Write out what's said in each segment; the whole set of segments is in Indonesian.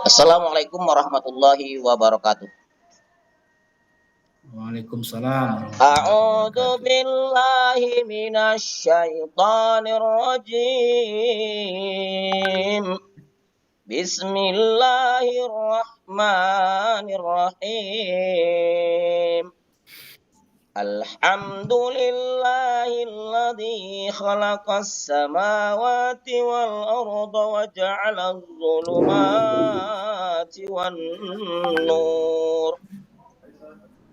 Assalamualaikum warahmatullahi wabarakatuh. Waalaikumsalam warahmatullahi A'udzu wabarakatuh. billahi minasy syaithanir rajim. Bismillahirrahmanirrahim. Alhamdulillahilladzi khalaqas samawati wal arda wa ja'alaz zulumati wan nur.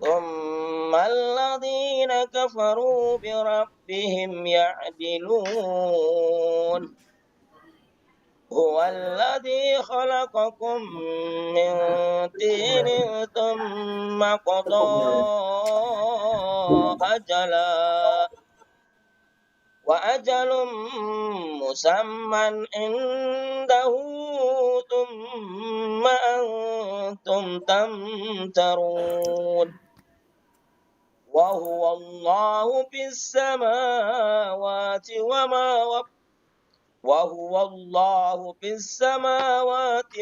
ثم الذين كفروا بربهم يعدلون هو الذي خلقكم من طين ثم قضى أجلا وأجل مسمى عنده ثم أنتم تمترون وهو الله في السماوات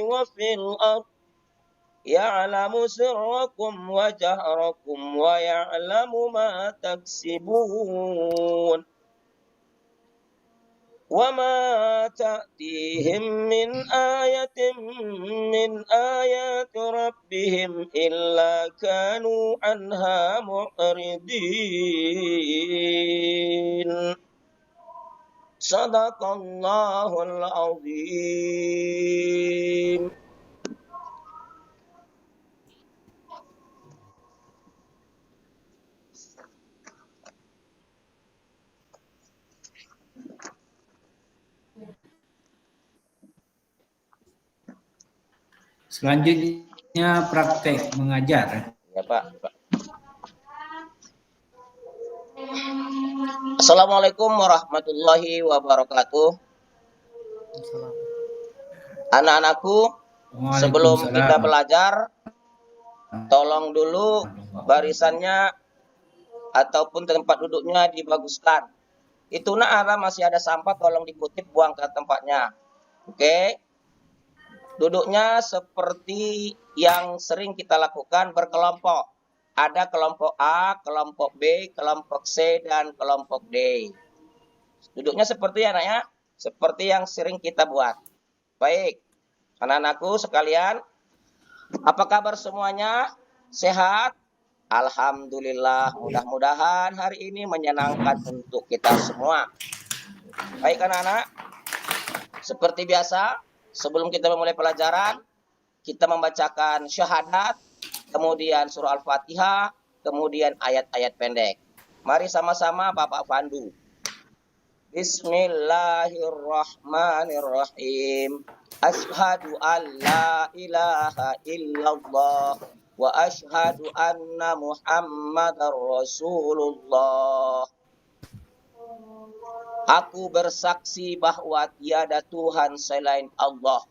وفي الأرض يعلم سركم وجهركم ويعلم ما تكسبون وما تأتيهم من آية من آيات ربهم إلا كانوا عنها معرضين صدق الله العظيم. Selanjutnya praktek mengajar. Ya Pak. Assalamualaikum warahmatullahi wabarakatuh. Anak-anakku, sebelum kita belajar, tolong dulu barisannya ataupun tempat duduknya dibaguskan. Itu masih ada sampah, tolong dikutip, buang ke tempatnya. Oke? Duduknya seperti yang sering kita lakukan, berkelompok. Ada kelompok A, kelompok B, kelompok C, dan kelompok D. Duduknya seperti ya, seperti yang sering kita buat. Baik, anak-anakku sekalian, apa kabar semuanya? Sehat? Alhamdulillah, mudah-mudahan hari ini menyenangkan untuk kita semua. Baik anak-anak, seperti biasa, sebelum kita memulai pelajaran, kita membacakan syahadat, kemudian surah Al-Fatihah, kemudian ayat-ayat pendek. Mari sama-sama Bapak Pandu. Bismillahirrahmanirrahim. Asyhadu an la ilaha illallah wa asyhadu anna Muhammadar Rasulullah. Aku bersaksi bahwa tiada Tuhan selain Allah,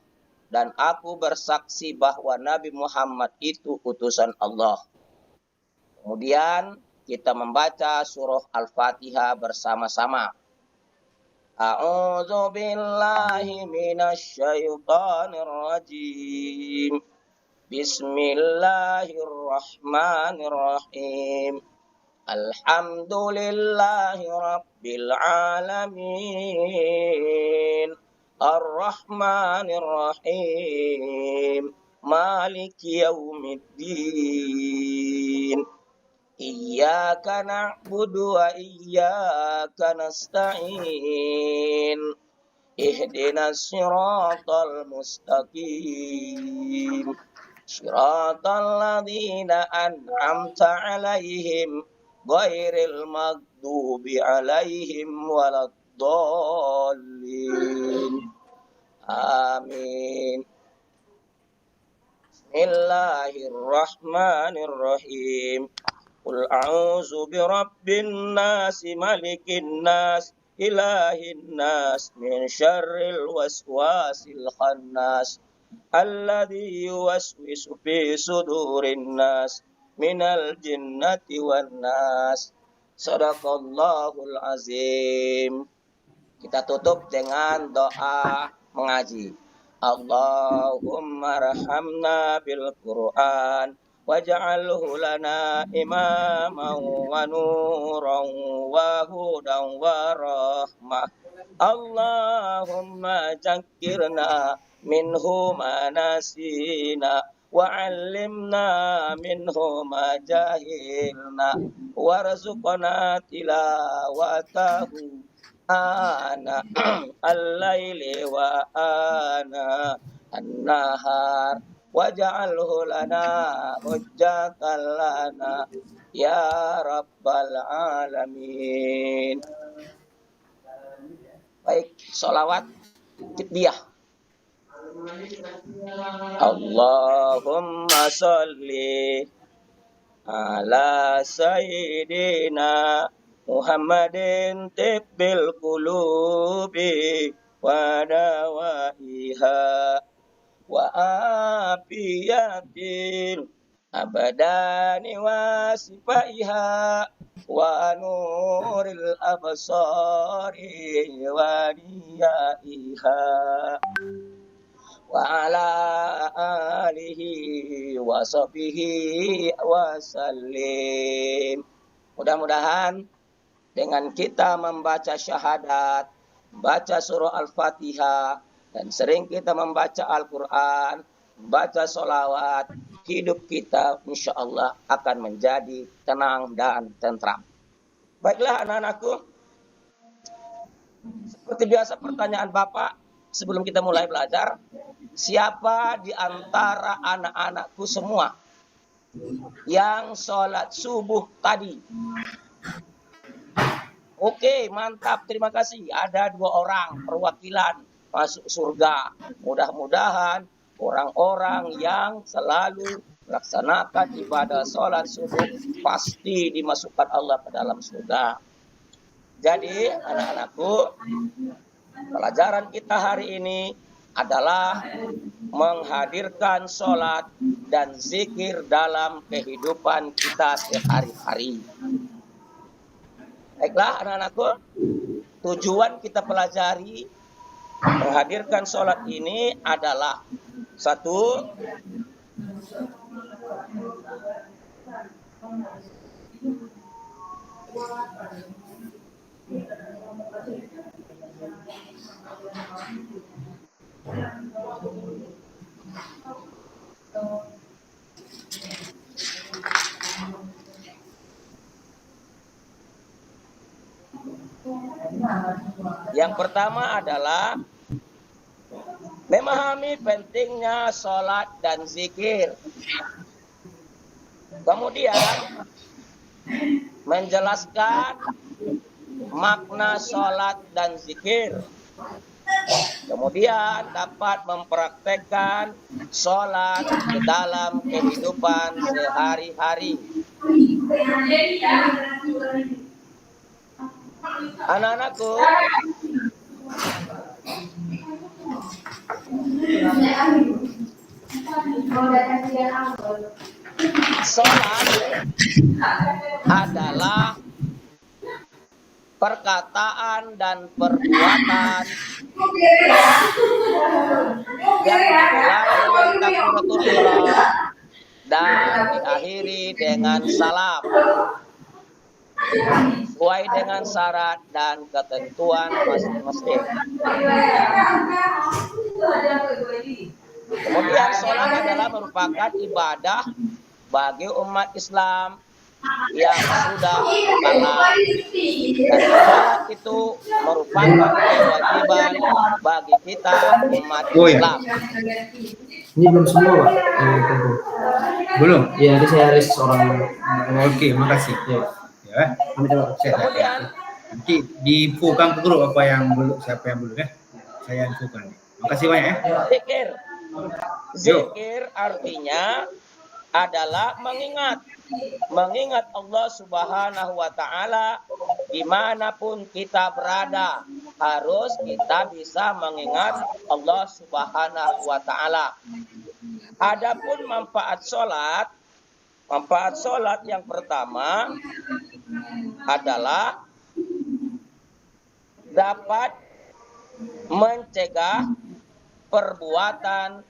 dan aku bersaksi bahwa Nabi Muhammad itu utusan Allah. Kemudian kita membaca surah Al-Fatihah bersama-sama. A'udzu billahi minasy syaithanir rajim. Bismillahirrahmanirrahim. Alhamdulillahi rabbil alamin. Ar-Rahmanir Rahim. Maliki yaumiddin. Iyyaka na'budu wa iyyaka nasta'in. Ihdinas siratal mustaqim. Siratal ladzina an'amta 'alaihim ghairil maghdubi 'alaihim waladdallin. Amin. Bismillahirrahmanirrahim. Qul a'udzu birabbin nas, malikin nas, ilahin nas, min syarril waswasil khannas, alladzi yuwaswisu fi sudurin nas, minal jinnati wan nas. Shadaqallahul azim. Kita tutup dengan doa mengaji. Allahumma rahamna bil Qur'an waj'alhu lana imaman wa nuran wa hudan wa rahmah. Allahumma zakkirna minhu ma nasina wa 'allimna minhu ma jahilna warzuqna tilawatahu ana al-laili wa ana an-nahar waj'alhu lana hujjatan lana ya rabbal alamin. Baik, sholawat Kidbiyah. Allahumma sholli ala sayyidina Muhammadin tibbil qulubi wa dawaiha wa afiyatil abadani wa sifaiha wa nuril absari wa riyaiha wa ala alihi wa sahbihi wa sallim. Mudah-mudahan dengan kita membaca syahadat, baca surah Al-Fatihah, dan sering kita membaca Al-Quran, membaca sholawat, hidup kita insya Allah akan menjadi tenang dan tentram. Baiklah anak-anakku, seperti biasa pertanyaan Bapak sebelum kita mulai belajar, siapa di antara anak-anakku semua yang sholat subuh tadi? Oke, mantap, terima kasih. Ada 2 orang perwakilan masuk surga. Mudah-mudahan orang-orang yang selalu melaksanakan ibadah sholat subuh pasti dimasukkan Allah ke dalam surga. Jadi anak-anakku, pelajaran kita hari ini adalah menghadirkan sholat dan zikir dalam kehidupan kita sehari-hari. Baiklah anak-anakku, tujuan kita pelajari menghadirkan sholat ini adalah 1, yang pertama adalah memahami pentingnya sholat dan zikir. Kemudian menjelaskan makna sholat dan zikir. Kemudian dapat mempraktekkan sholat ke dalam kehidupan sehari-hari. Anak-anakku, sholat adalah perkataan dan perbuatan yang dimulai dengan takbiratul ihram dan diakhiri dengan salam sesuai dengan syarat dan ketentuan masing-masing. Kemudian sholat adalah merupakan ibadah bagi umat Islam yang sudah halal, dan sholat itu merupakan kewajiban bagi kita umat Islam. Ini belum semua, Pak. Belum? Ya, ini saya list orang. Oke, makasih. Ya. Kemudian Nanti diinfokan ke grup apa yang belum, siapa yang belum ya. Saya infokan. Makasih banyak ya. zikir. Zikir artinya adalah mengingat Allah Subhanahu wa Ta'ala dimanapun kita berada. Harus kita bisa mengingat Allah Subhanahu wa Ta'ala. Adapun manfaat sholat yang pertama adalah dapat mencegah perbuatan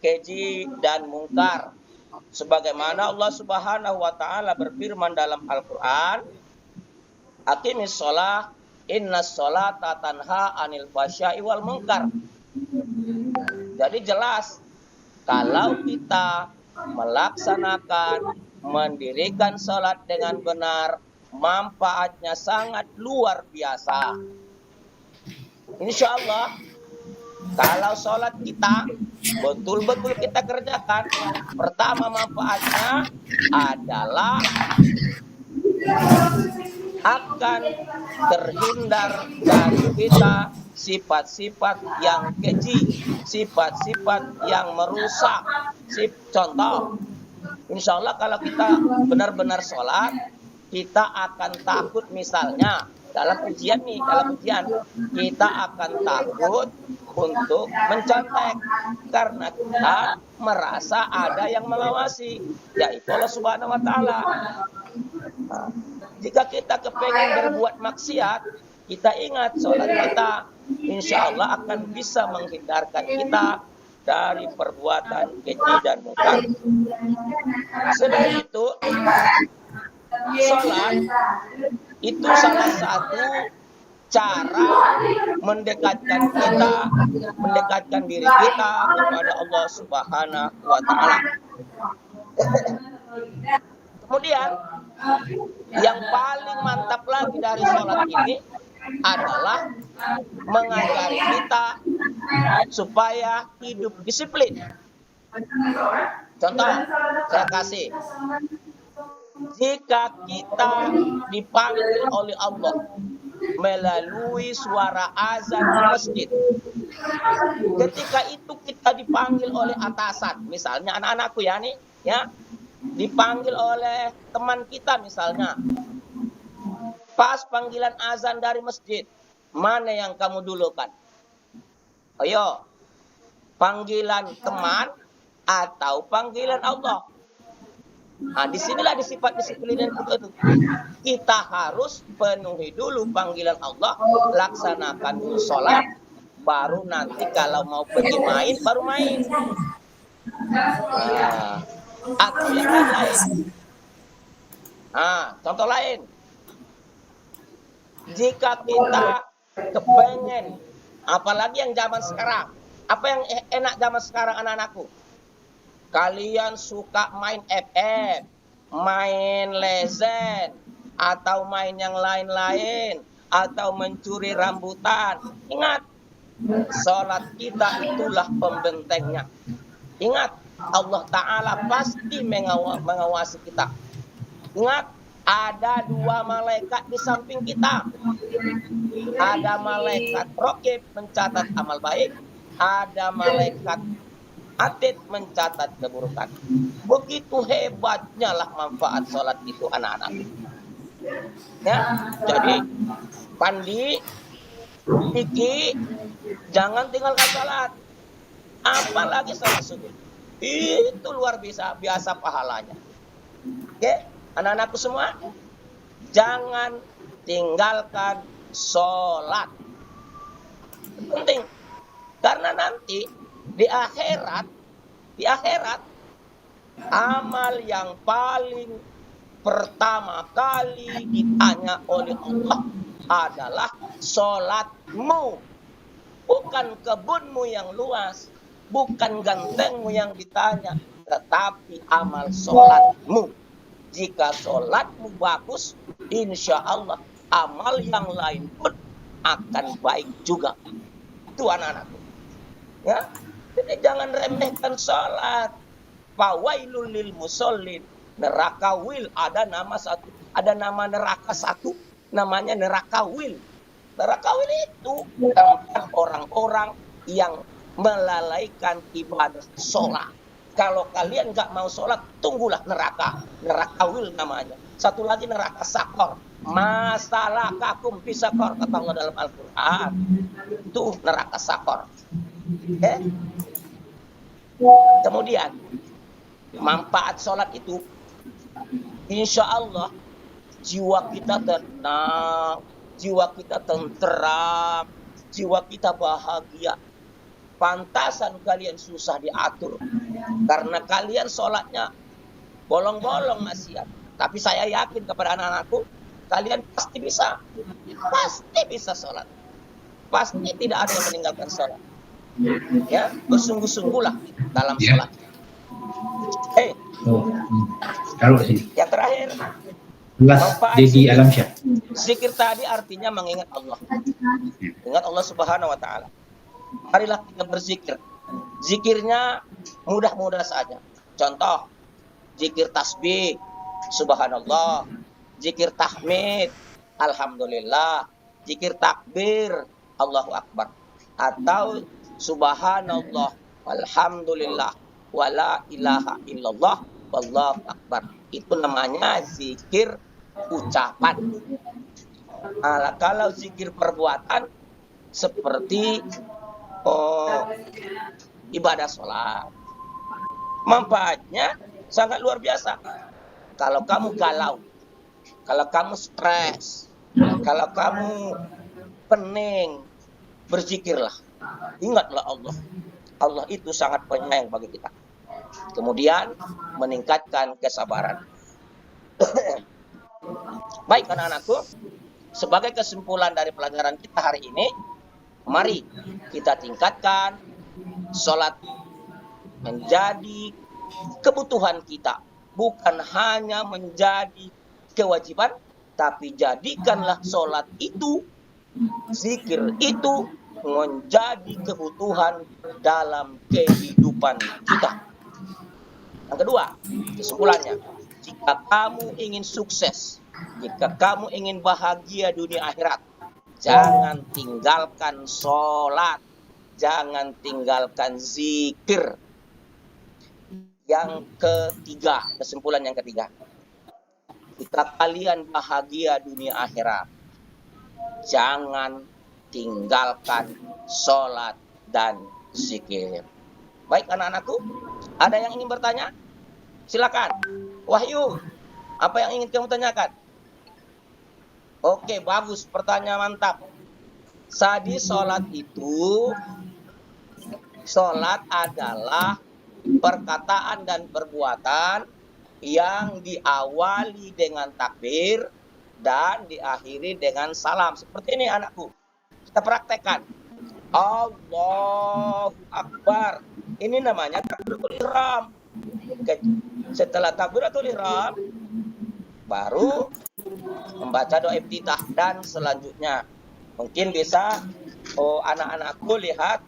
keji dan mungkar. Sebagaimana Allah Subhanahu wa taala berfirman dalam Al-Qur'an, "Aqimis shalah, innas sholata tanha 'anil fahsya'i wal munkar." Jadi jelas kalau kita melaksanakan mendirikan sholat dengan benar, manfaatnya sangat luar biasa. Insya Allah, kalau sholat kita betul-betul kita kerjakan, pertama manfaatnya adalah akan terhindar dari kita sifat-sifat yang keji, sifat-sifat yang merusak. Contoh, insya Allah kalau kita benar-benar sholat, kita akan takut misalnya dalam ujian kita akan takut untuk mencontek karena kita merasa ada yang mengawasi, yaitu Allah Subhanahu wa taala. Nah, jika kita kepengen berbuat maksiat, kita ingat sholat kita insya Allah akan bisa menghindarkan kita dari perbuatan keji dan mungkar. Selain itu, sholat itu salah satu cara mendekatkan diri kita kepada Allah Subhanahu wa taala. Kemudian yang paling mantap lagi dari sholat ini adalah mengajari kita supaya hidup disiplin. Contoh, saya kasih. Jika kita dipanggil oleh Allah melalui suara azan di masjid, ketika itu kita dipanggil oleh atasan, misalnya anak-anakku ya nih, ya, dipanggil oleh teman kita misalnya, pas panggilan azan dari masjid, mana yang kamu dulukan? Ayo, panggilan teman atau panggilan Allah? Nah, disinilah sifat disiplin itu. Kita harus penuhi dulu panggilan Allah, laksanakan dulu sholat, baru nanti kalau mau pergi main, baru main. Nah, atau yang lain. Nah, contoh lain. Jika kita kepengen, apalagi yang zaman sekarang, apa yang enak zaman sekarang anak-anakku? Kalian suka main FF, main Legend, atau main yang lain-lain, atau mencuri rambutan. Ingat, sholat kita itulah pembentengnya. Ingat, Allah Ta'ala pasti mengawasi kita. Ingat, ada 2 malaikat di samping kita. Ada malaikat raqib mencatat amal baik, ada malaikat atid mencatat keburukan. Begitu hebatnya lah manfaat sholat itu anak-anak. Ya, jadi Pandi, Iki, jangan tinggalkan sholat. Apalagi sholat subuh. Itu luar biasa pahalanya. Oke, anak-anakku semua, jangan tinggalkan sholat. Penting, karena nanti di akhirat amal yang paling pertama kali ditanya oleh Allah adalah sholatmu. Bukan kebunmu yang luas, bukan gantengmu yang ditanya, tetapi amal sholatmu. Jika sholatmu bagus, insya Allah amal yang lain pun akan baik juga. Itu anak-anakku. Ya, jadi jangan remehkan sholat. Fawailul lil musallin. Neraka wil, ada nama neraka satu, namanya neraka wil. Neraka wil itu tempat orang-orang yang melalaikan ibadah sholat. Kalau kalian nggak mau sholat, tunggulah neraka wil namanya. Satu lagi neraka sakor. Masalah kakum pisakor, kata Allah dalam Al-Quran. Itu neraka sakor. Kemudian manfaat sholat itu, insya Allah jiwa kita tenang, jiwa kita tenteram, jiwa kita bahagia. pantasan kalian susah diatur. Karena kalian sholatnya bolong-bolong maksiat. Tapi saya yakin kepada anak-anakku, kalian pasti bisa. Pasti bisa sholat. Pasti tidak ada yang meninggalkan sholat. Ya, bersungguh-sungguhlah dalam sholat. Taruh sini. Yang terakhir, Dedi Alamsyah. zikir tadi artinya mengingat Allah. Ingat Allah Subhanahu wa taala. Marilah kita berzikir. Zikirnya mudah-mudah saja. Contoh, zikir tasbih, subhanallah, zikir tahmid, alhamdulillah, zikir takbir, Allahu akbar, atau subhanallah, alhamdulillah, wala ilaha illallah, wallahu akbar. Itu namanya zikir ucapan. Nah, kalau zikir perbuatan seperti ibadah sholat, manfaatnya sangat luar biasa. Kalau kamu galau, kalau kamu stres, kalau kamu pening, berzikirlah. Ingatlah Allah. Allah itu sangat penyayang bagi kita. Kemudian meningkatkan kesabaran. Baik anak-anakku, sebagai kesimpulan dari pelajaran kita hari ini, mari kita tingkatkan sholat menjadi kebutuhan kita. Bukan hanya menjadi kewajiban, tapi jadikanlah sholat itu, zikir itu menjadi kebutuhan dalam kehidupan kita. Yang kedua, kesimpulannya, jika kamu ingin sukses, jika kamu ingin bahagia dunia akhirat, jangan tinggalkan sholat, jangan tinggalkan zikir. Yang ketiga, kesimpulan yang ketiga, jika kalian bahagia dunia akhirat, jangan tinggalkan sholat dan zikir. Baik anak-anakku, ada yang ingin bertanya? Silakan. Wahyu, apa yang ingin kamu tanyakan? Oke, bagus, pertanyaan mantap. Jadi sholat itu, sholat adalah perkataan dan perbuatan yang diawali dengan takbir dan diakhiri dengan salam. Seperti ini anakku. Kita praktekkan. Allahu Akbar. Ini namanya takbiratul ihram. Setelah takbiratul ihram, baru membaca doa iftitah dan selanjutnya. Mungkin bisa anak-anakku lihat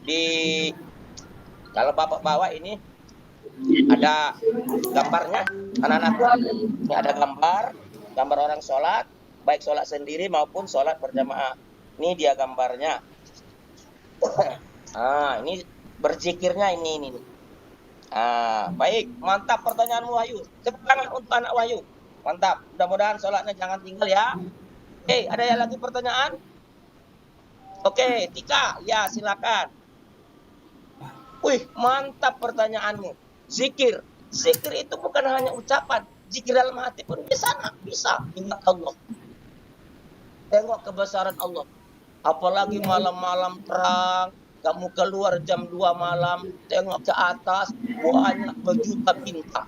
di, kalau bapak bawa ini ada gambarnya, anak-anakku. Ini ada gambar orang sholat, baik sholat sendiri maupun sholat berjamaah. Ini dia gambarnya. Ini berzikirnya ini. Baik, mantap pertanyaanmu Wahyu. Tepuk tangan untuk anak Wahyu. Mantap. Mudah-mudahan sholatnya jangan tinggal ya. Ada yang lagi pertanyaan? Oke, Tika, ya silakan. Wih, mantap pertanyaanmu. Zikir itu bukan hanya ucapan. Zikir dalam hati pun bisa. Ingat Allah. Tengok kebesaran Allah. Apalagi malam-malam terang, kamu keluar jam 2 malam, tengok ke atas, banyak berjuta bintang.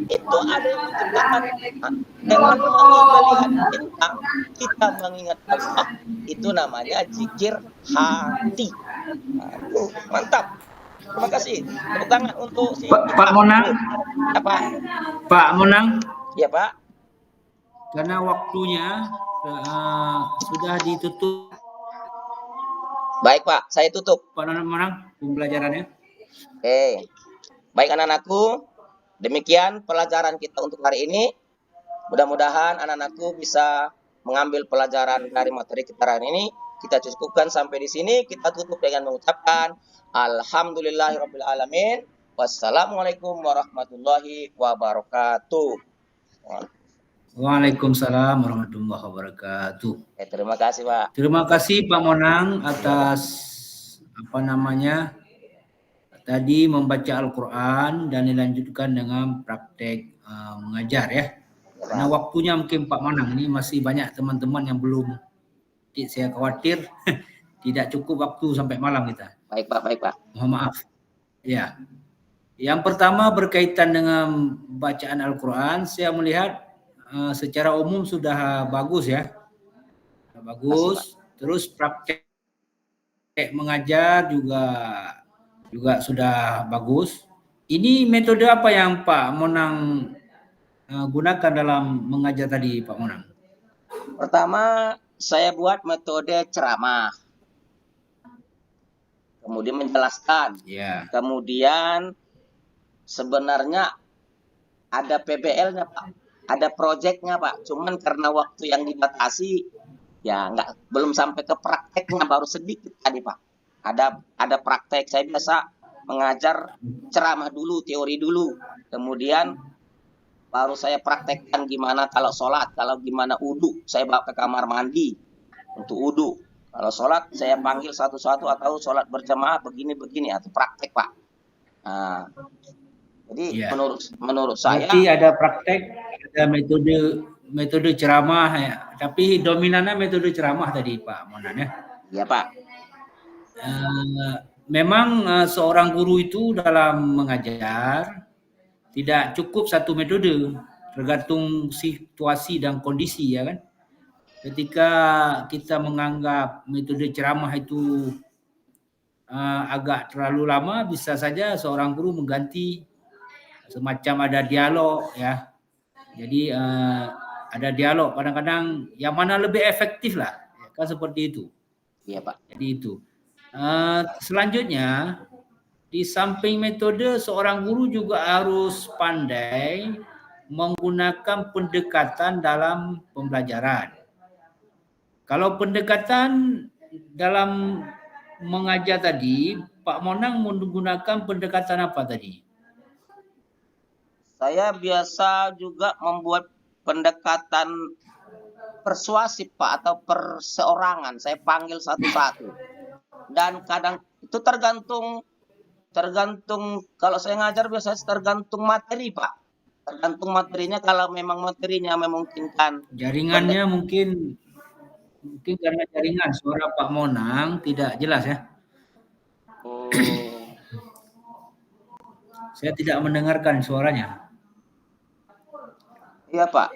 Itu ada yang menciptakan. Dengan melihat bintang, kita mengingat Allah. Itu namanya zikir hati. Mantap. Terima kasih. Tepuk tangan untuk si Pak Monang. Apa? Pak Monang. Ya Pak. Karena waktunya sudah ditutup. Baik Pak, saya tutup. Pak Monang, pembelajarannya. Baik anak-anakku, demikian pelajaran kita untuk hari ini. Mudah-mudahan anak-anakku bisa mengambil pelajaran dari materi kita hari ini. Kita cukupkan sampai di sini. Kita tutup dengan mengucapkan alhamdulillahirabbil alamin. Wassalamualaikum warahmatullahi wabarakatuh. Waalaikumsalam warahmatullahi wabarakatuh. Terima kasih Pak. Terima kasih Pak Monang atas tadi membaca Al-Quran dan dilanjutkan dengan praktek mengajar ya. Karena waktunya mungkin Pak Monang ini masih banyak teman-teman yang belum, saya khawatir tidak cukup waktu sampai malam kita. Baik Pak, baik Pak. Mohon maaf. Ya. Yang pertama berkaitan dengan bacaan Al-Quran, saya melihat secara umum sudah bagus ya. Kasih Pak. Bagus. Terus praktek mengajar juga sudah bagus. Ini metode apa yang Pak Monang gunakan dalam mengajar tadi, Pak Monang? Pertama, saya buat metode ceramah. Kemudian menjelaskan. Ya. Kemudian sebenarnya ada PBL-nya Pak. Ada proyeknya Pak. Cuman karena waktu yang dibatasi, ya belum sampai ke prakteknya, baru sedikit tadi Pak. Ada praktek. Saya biasa mengajar ceramah dulu, teori dulu. Kemudian baru saya praktekkan gimana kalau sholat, kalau gimana wudu. Saya bawa ke kamar mandi untuk wudu. Kalau sholat saya panggil satu-satu atau sholat berjamaah begini-begini atau praktek Pak. Nah, jadi Ya. menurut saya. Berarti ada praktek, ada metode ceramah ya. Tapi dominannya metode ceramah tadi Pak Monan ya. Iya Pak. Memang seorang guru itu dalam mengajar tidak cukup satu metode, tergantung situasi dan kondisi ya kan. Ketika kita menganggap metode ceramah itu agak terlalu lama, bisa saja seorang guru mengganti, semacam ada dialog ya. Jadi ada dialog, kadang-kadang yang mana lebih efektif lah, ya kan seperti itu. Iya Pak. Jadi itu. Selanjutnya, di samping metode, seorang guru juga harus pandai menggunakan pendekatan dalam pembelajaran. Kalau pendekatan dalam mengajar tadi, Pak Monang menggunakan pendekatan apa tadi? Saya biasa juga membuat pendekatan persuasif Pak, atau perseorangan. Saya panggil satu-satu. Dan kadang itu tergantung kalau saya ngajar biasanya tergantung materi Pak. Tergantung materinya, kalau memang materinya memungkinkan. Jaringannya mungkin karena jaringan suara Pak Monang tidak jelas ya. Saya tidak mendengarkan suaranya. Iya Pak.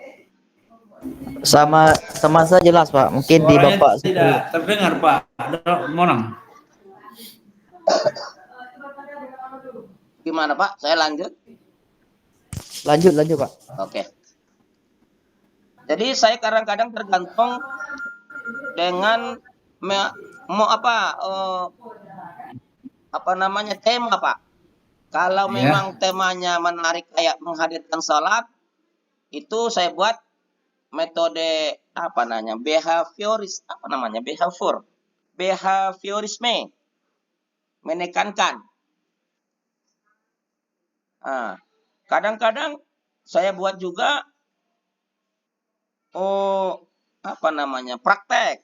Sama saya jelas Pak. Mungkin suaranya di Bapak tidak terdengar Pak Monang. Gimana Pak? Saya lanjut. Lanjut Pak. Oke. Jadi saya kadang-kadang tergantung dengan tema Pak. Kalau memang temanya menarik kayak menghadirkan salat, itu saya buat metode behaviorisme, menekankan. Kadang-kadang saya buat juga praktek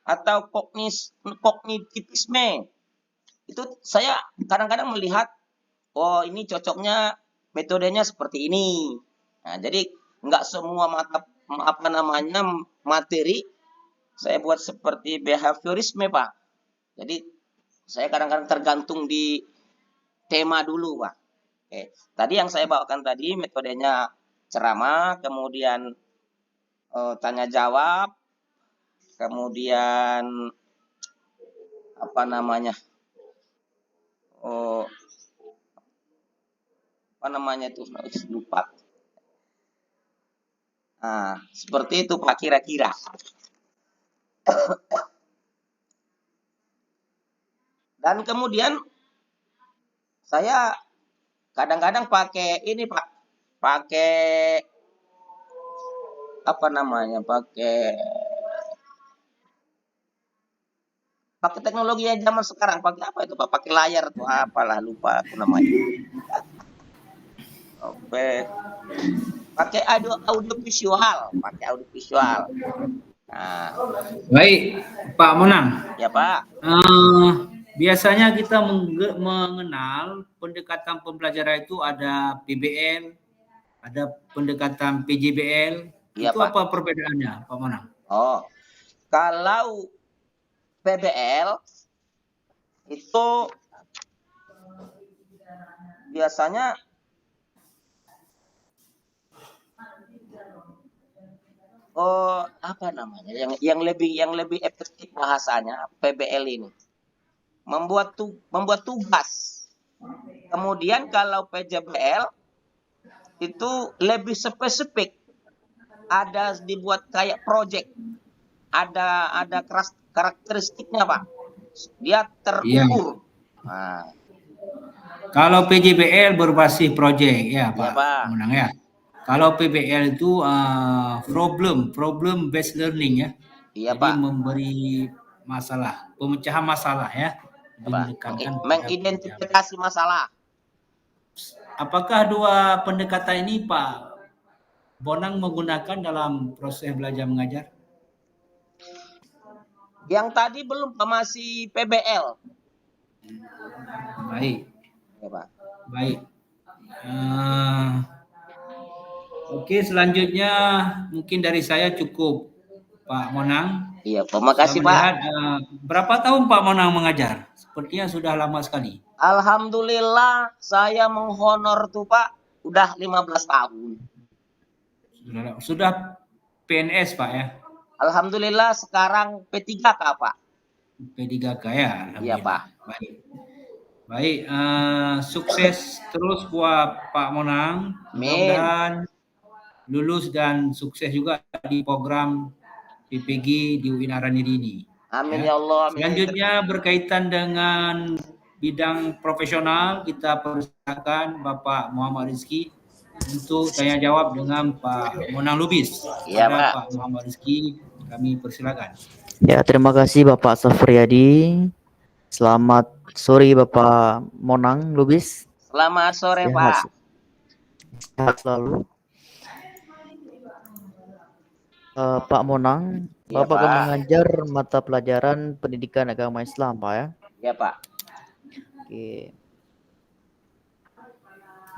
atau kognitivisme. Itu saya kadang-kadang melihat, oh ini cocoknya metodenya seperti ini. Nah, jadi nggak semua materi saya buat seperti behaviorisme Pak. Jadi saya kadang-kadang tergantung di tema dulu Pak. Oke. Tadi yang saya bawakan tadi metodenya ceramah, kemudian tanya jawab, kemudian lupa. Nah, seperti itu Pak kira-kira. Dan kemudian saya kadang-kadang pakai ini Pak, pakai teknologi yang zaman sekarang. Pakai apa itu Pak? Pakai layar tuh apalah, lupa aku namanya. Oke. Pakai audio visual. Nah. Baik, Pak Monang. Ya Pak. Biasanya kita mengenal pendekatan pembelajaran itu ada PBL, ada pendekatan PJBL. Ya, itu Pak. Apa perbedaannya, Pak Monang? Kalau PBL itu biasanya apa namanya yang lebih efektif bahasanya PBL ini membuat tugas. Kemudian kalau PJBL itu lebih spesifik, ada dibuat kayak project, ada karakteristiknya Pak, dia terukur. Nah, Kalau PJBL berbasis project ya Pak, ya Pak. Menang ya. Kalau PBL itu problem based learning ya. Iya Jadi Pak. memberi masalah, pemecahan masalah ya. Mengidentifikasi masalah. Apakah dua pendekatan ini Pak Bonang menggunakan dalam proses belajar mengajar? Yang tadi belum Pak, masih PBL. Baik. Ya Pak. Baik. Oke, selanjutnya mungkin dari saya cukup Pak Monang. Iya, terima kasih Pak. Berapa tahun Pak Monang mengajar? Sepertinya sudah lama sekali. Alhamdulillah saya menghonor tuh Pak, udah 15 tahun. Sudah PNS Pak ya? Alhamdulillah sekarang P3K Pak. P3K ya? Iya Pak. Baik, sukses terus buat Pak Monang. Mudah-mudahan lulus dan sukses juga di program PPG di UIN Araniri ini. Amin ya Allah. Amin. Selanjutnya berkaitan dengan bidang profesional, kita persilakan Bapak Muhammad Rizki untuk tanya jawab dengan Pak Monang Lubis. Iya Pak. Pak Muhammad Rizki, kami persilakan. Ya, terima kasih Bapak Safriyadi. Selamat sore Bapak Monang Lubis. Selamat sore Pak. Sehat selalu. Pak Monang, ya, Bapak akan mengajar mata pelajaran pendidikan agama Islam, Pak ya? Ya Pak. Oke.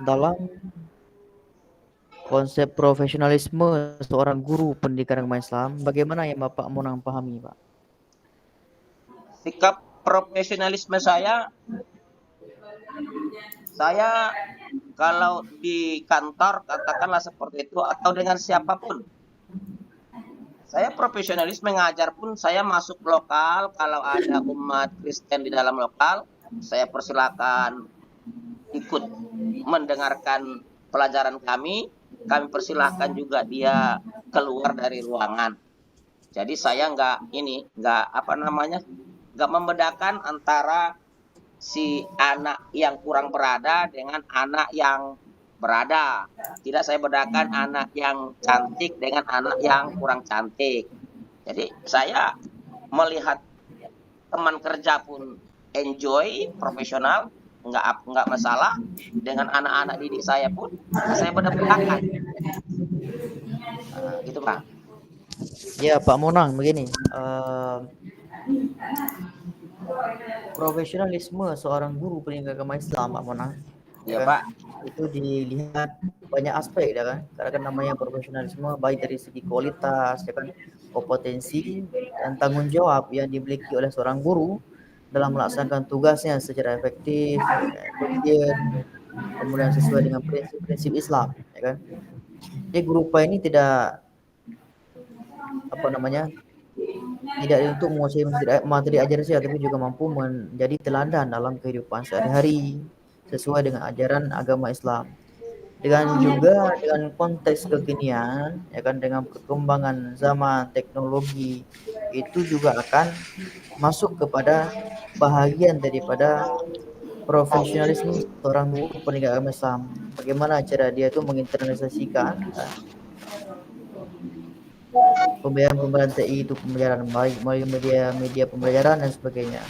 Dalam konsep profesionalisme seorang guru pendidikan agama Islam, bagaimana yang Bapak Monang pahami, Pak? Sikap profesionalisme saya kalau di kantor katakanlah seperti itu atau dengan siapapun, saya profesionalis mengajar pun saya masuk lokal, kalau ada umat Kristen di dalam lokal, saya persilakan ikut mendengarkan pelajaran kami persilahkan juga dia keluar dari ruangan. Jadi saya nggak membedakan antara si anak yang kurang berada dengan anak yang berada. Tidak saya bedakan anak yang cantik dengan anak yang kurang cantik. Jadi saya melihat teman kerja pun enjoy, profesional, nggak masalah. Dengan anak-anak didik saya pun saya bedakan. Gitu Pak. Ya Pak Monang, begini. Profesionalisme seorang guru pendidikan agama Islam, Pak Monang. Ya Pak. Itu dilihat banyak aspek ya kan, karena kan namanya profesionalisme baik dari segi kualitas ya kan, kompetensi dan tanggung jawab yang dimiliki oleh seorang guru dalam melaksanakan tugasnya secara efektif, efisien, kemudian sesuai dengan prinsip-prinsip Islam ya kan. Jadi guru ini tidak tidak untuk menguasai materi ajaran saja, tapi juga mampu menjadi teladan dalam kehidupan sehari-hari sesuai dengan ajaran agama Islam. Dengan konteks kekinian ya kan, dengan perkembangan zaman teknologi, itu juga akan masuk kepada bahagian daripada profesionalisme seorang guru pendidikan agama Islam. Bagaimana cara dia itu menginternalisasikan pembelajaran TI itu pembelajaran baik melalui media pembelajaran dan sebagainya.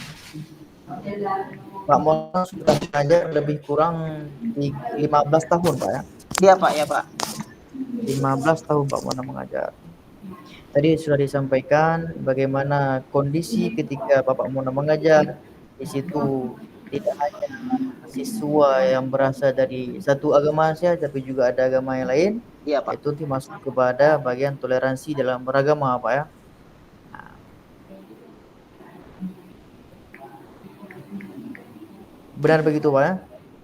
Pak Monang sudah mengajar lebih kurang 15 tahun Pak ya? Iya Pak, ya Pak. 15 tahun Pak Monang mengajar. Tadi sudah disampaikan bagaimana kondisi ketika Bapak Monang mengajar. Di situ tidak hanya siswa yang berasal dari satu agama saja, tapi juga ada agama yang lain. Iya Pak. Itu termasuk kepada bagian toleransi dalam beragama Pak ya. Benar begitu Pak ya?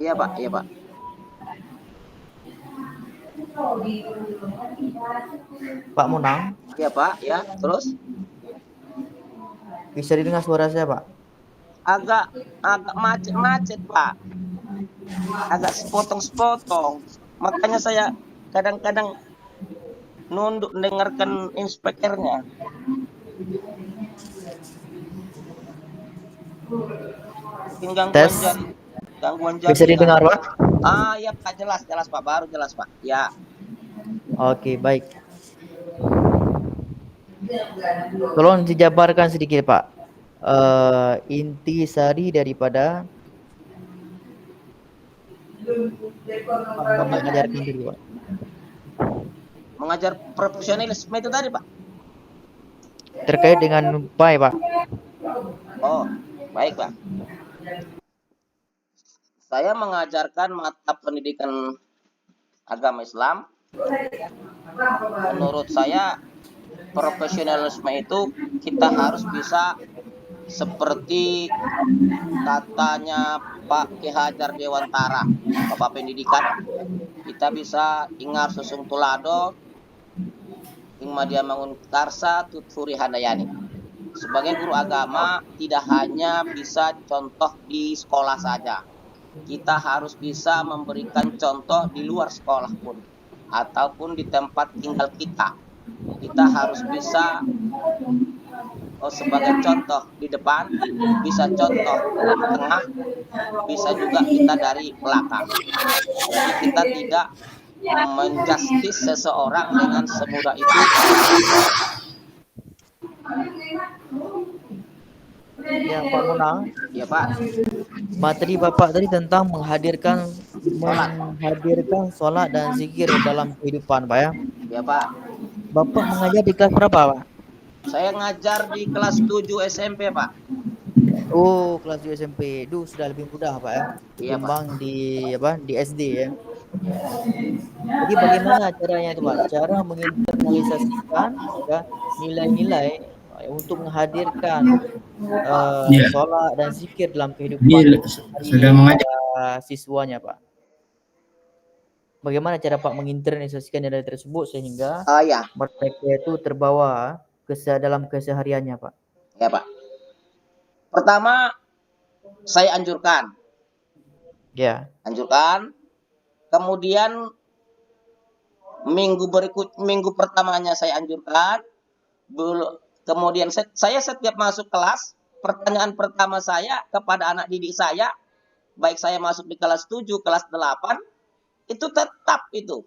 Iya Pak, iya Pak. Pak Munang, Iya Pak, ya. Terus bisa didengar suara saya Pak? agak agak macet-macet Pak, agak sepotong-sepotong. Makanya saya kadang-kadang nunduk mendengarkan inspekturnya. Mungkin Tes, gangguan bisa jaringan. didengar Pak? Ah ya Pak, jelas jelas Pak, baru jelas Pak. Ya, Oke, baik. Tolong dijabarkan sedikit Pak. Intisari daripada mengajarkan diri Pak. mengajar profesionalisme itu tadi Pak. Terkait dengan PAI Pak. Oh, baik Pak. Saya mengajarkan mata pendidikan agama Islam. Menurut saya profesionalisme itu kita harus bisa seperti katanya Pak Ki Hajar Dewantara, Bapak Pendidikan, kita bisa ingar susung tulado, ing madya mangun karsa tutfuri handayani. Sebagai guru agama tidak hanya bisa contoh di sekolah saja. Kita harus bisa memberikan contoh di luar sekolah pun, ataupun di tempat tinggal kita. Kita harus bisa sebagai contoh di depan, bisa contoh di tengah, bisa juga kita dari belakang. Jadi kita tidak menjustis seseorang dengan semudah itu. Ya Pak Munang, Ya Pak, materi Bapak tadi tentang menghadirkan sholat dan zikir dalam kehidupan Pak ya. ya Pak. Bapak mengajar di kelas berapa Pak? Saya ngajar di kelas 7 SMP Pak. Oh, kelas 2 SMP. Duh, sudah lebih mudah Pak ya. Iya Pak. Ketimbang di SD ya. Jadi bagaimana caranya itu Pak? Cara menginternalisasikan ya, nilai-nilai untuk menghadirkan sholat dan zikir dalam kehidupan sedang mengajar siswanya Pak. Bagaimana cara Pak menginternalisasikan nilai tersebut sehingga Ya. mereka itu terbawa dalam kesehariannya Pak? Ya Pak. Pertama, saya anjurkan. Ya. Anjurkan. Kemudian minggu pertamanya saya anjurkan. Kemudian saya setiap masuk kelas, pertanyaan pertama saya kepada anak didik saya, baik saya masuk di kelas 7, kelas 8, itu tetap itu.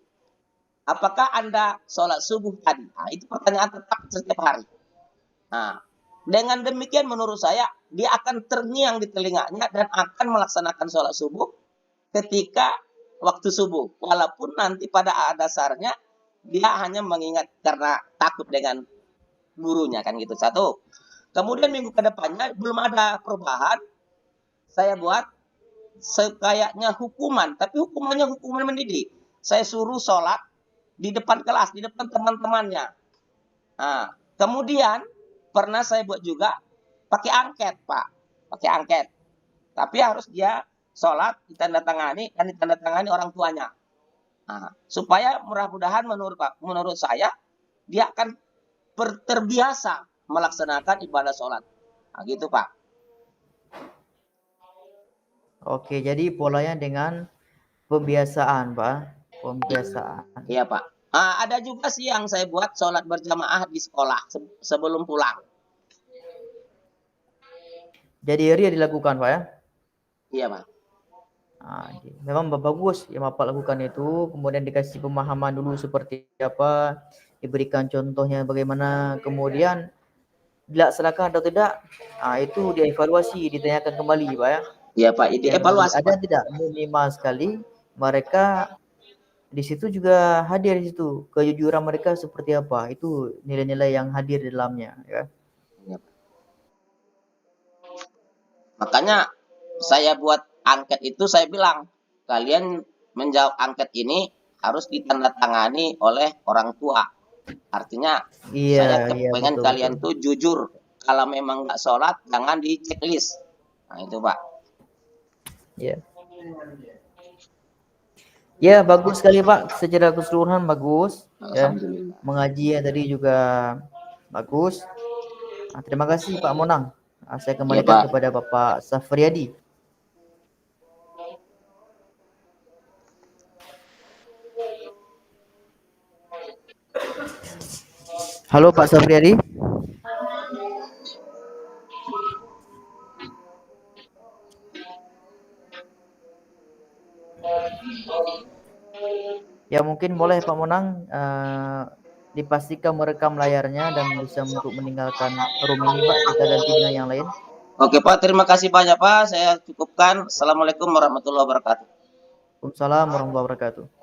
Apakah Anda sholat subuh tadi? Nah, itu pertanyaan tetap setiap hari. Nah, dengan demikian menurut saya, dia akan terngiang di telinganya dan akan melaksanakan sholat subuh ketika waktu subuh. Walaupun nanti pada dasarnya, dia hanya mengingat karena takut dengan gurunya kan gitu. Satu. Kemudian minggu kedepannya belum ada perubahan. Saya buat sekayaknya hukuman, tapi hukumannya hukuman mendidik. Saya suruh sholat di depan kelas, di depan teman-temannya. Nah, kemudian pernah saya buat juga pakai angket, Pak. Pakai angket. Tapi harus dia sholat ditandatangani dan ditandatangani orang tuanya. Nah, supaya mudah-mudahan menurut saya dia akan terbiasa melaksanakan ibadah sholat. Nah, gitu Pak. Oke, jadi polanya dengan pembiasaan, Pak. Pembiasaan. Iya Pak. Ada juga sih yang saya buat sholat berjamaah di sekolah sebelum pulang. Jadi ria dilakukan, Pak ya? Iya Pak. Memang bagus yang Bapak lakukan itu, kemudian dikasih pemahaman dulu seperti apa, diberikan contohnya bagaimana, kemudian dilaksanakan atau tidak, itu dievaluasi, ditanyakan kembali, Pak ya? Iya Pak, ini evaluasi. Ada tidak minimal sekali mereka di situ juga hadir di situ, kejujuran mereka seperti apa, itu nilai-nilai yang hadir di dalamnya, ya. Ya. Makanya saya buat angket itu, saya bilang kalian menjawab angket ini harus ditandatangani oleh orang tua. Artinya saya kepengen kalian tuh jujur. Kalau memang nggak sholat jangan di checklist. Nah itu Pak. Ya. Ya, bagus sekali Pak. Secara keseluruhan bagus. Ya. Alhamdulillah. Mengaji tadi juga bagus. Terima kasih Pak Monang. Saya kembalikan Pak. kepada Bapak Safriyadi. Halo Pak Safriyadi. Ya mungkin boleh Pak Monang dipastikan merekam layarnya dan bisa untuk meninggalkan room ini Pak. Kita ganti dengan yang lain. Oke Pak, terima kasih banyak Pak. Saya cukupkan. Assalamualaikum warahmatullahi wabarakatuh. Waalaikumsalam warahmatullahi wabarakatuh.